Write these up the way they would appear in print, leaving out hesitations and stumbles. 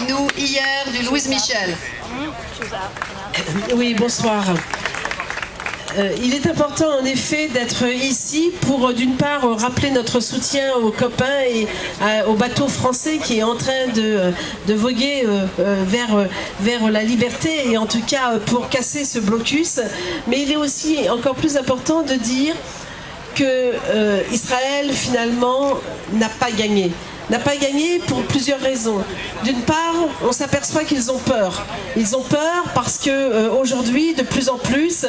nous hier du Louise Michel. Oui, bonsoir. Il est important en effet d'être ici pour d'une part rappeler notre soutien aux copains et au bateau français qui est en train de voguer vers la liberté et en tout cas pour casser ce blocus. Mais il est aussi encore plus important de dire que Israël finalement n'a pas gagné. N'a pas gagné pour plusieurs raisons. D'une part, on s'aperçoit qu'ils ont peur. Ils ont peur parce que aujourd'hui, de plus en plus,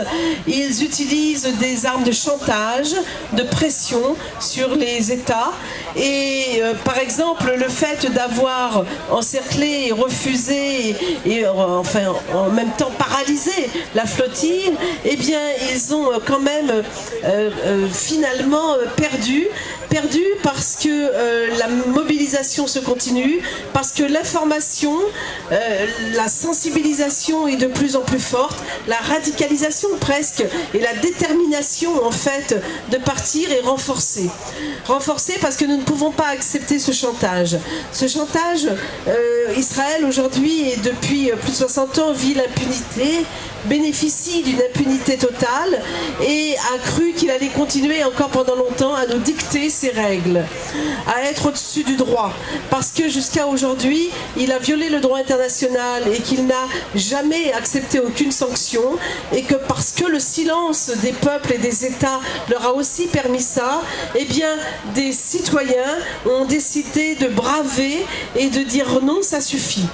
ils utilisent des armes de chantage, de pression sur les États. Et par exemple, le fait d'avoir encerclé et refusé et enfin en même temps paralysé la flottille, eh bien, ils ont quand même finalement perdu parce que la mobilisation se continue, parce que l'information, la sensibilisation est de plus en plus forte, la radicalisation presque et la détermination en fait de partir est renforcée. Renforcée parce que nous ne pouvons pas accepter ce chantage. Ce chantage, Israël aujourd'hui et depuis plus de 60 ans vit l'impunité, bénéficie d'une impunité totale et a cru qu'il allait continuer encore pendant longtemps à nous dicter ses règles, à être au-dessus du droit, parce que jusqu'à aujourd'hui, il a violé le droit international et qu'il n'a jamais accepté aucune sanction et que parce que le silence des peuples et des États leur a aussi permis ça, eh bien, des citoyens ont décidé de braver et de dire non, ça suffit.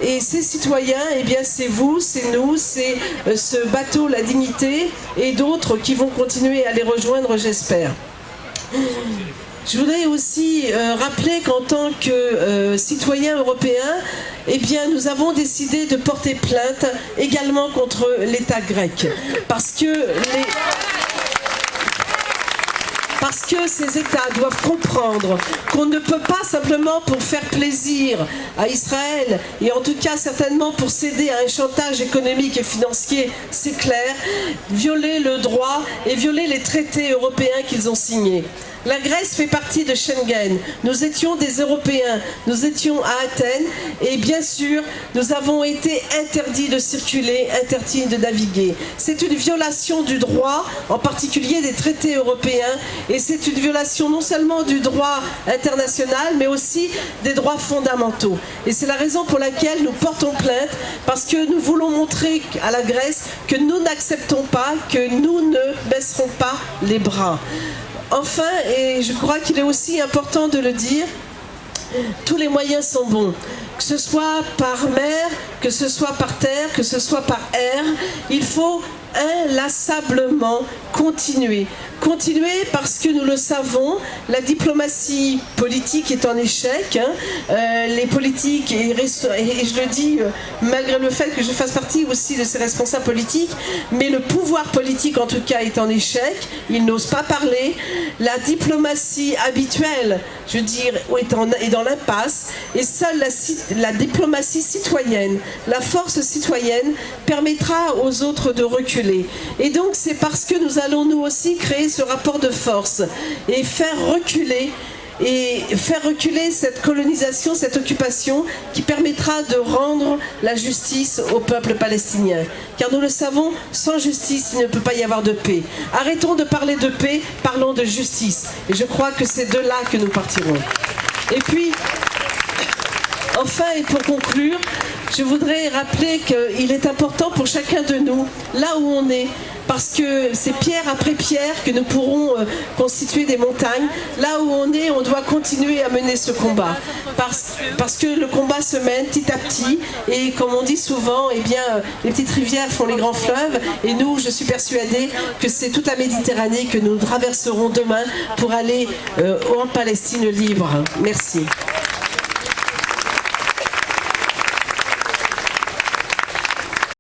Et ces citoyens, eh bien c'est vous, c'est nous, c'est ce bateau La Dignité et d'autres qui vont continuer à les rejoindre, j'espère. Je voudrais aussi rappeler qu'en tant que citoyens européens, eh bien, nous avons décidé de porter plainte également contre l'État grec. Parce que ces États doivent comprendre qu'on ne peut pas simplement pour faire plaisir à Israël, et en tout cas certainement pour céder à un chantage économique et financier, c'est clair, violer le droit et violer les traités européens qu'ils ont signés. La Grèce fait partie de Schengen. Nous étions des Européens, nous étions à Athènes et bien sûr, nous avons été interdits de circuler, interdits de naviguer. C'est une violation du droit, en particulier des traités européens, et c'est une violation non seulement du droit international, mais aussi des droits fondamentaux. Et c'est la raison pour laquelle nous portons plainte, parce que nous voulons montrer à la Grèce que nous n'acceptons pas, que nous ne baisserons pas les bras. Enfin, et je crois qu'il est aussi important de le dire, tous les moyens sont bons. Que ce soit par mer, que ce soit par terre, que ce soit par air, il faut inlassablement continuer. Continuer parce que nous le savons, la diplomatie politique est en échec. Les politiques, et je le dis malgré le fait que je fasse partie aussi de ces responsables politiques, mais le pouvoir politique en tout cas est en échec, ils n'osent pas parler. La diplomatie habituelle, je veux dire, est dans l'impasse, et seule la diplomatie citoyenne, la force citoyenne permettra aux autres de reculer. Et donc c'est parce que nous allons nous aussi créer ce rapport de force et faire reculer cette colonisation, cette occupation qui permettra de rendre la justice au peuple palestinien. Car nous le savons, sans justice, il ne peut pas y avoir de paix. Arrêtons de parler de paix, parlons de justice. Et je crois que c'est de là que nous partirons. Et puis, enfin, et pour conclure, je voudrais rappeler qu'il est important pour chacun de nous, là où on est, parce que c'est pierre après pierre que nous pourrons constituer des montagnes. Là où on est, on doit continuer à mener ce combat. Parce que le combat se mène petit à petit, et comme on dit souvent, eh bien, les petites rivières font les grands fleuves, et nous, je suis persuadée que c'est toute la Méditerranée que nous traverserons demain pour aller en Palestine libre. Merci.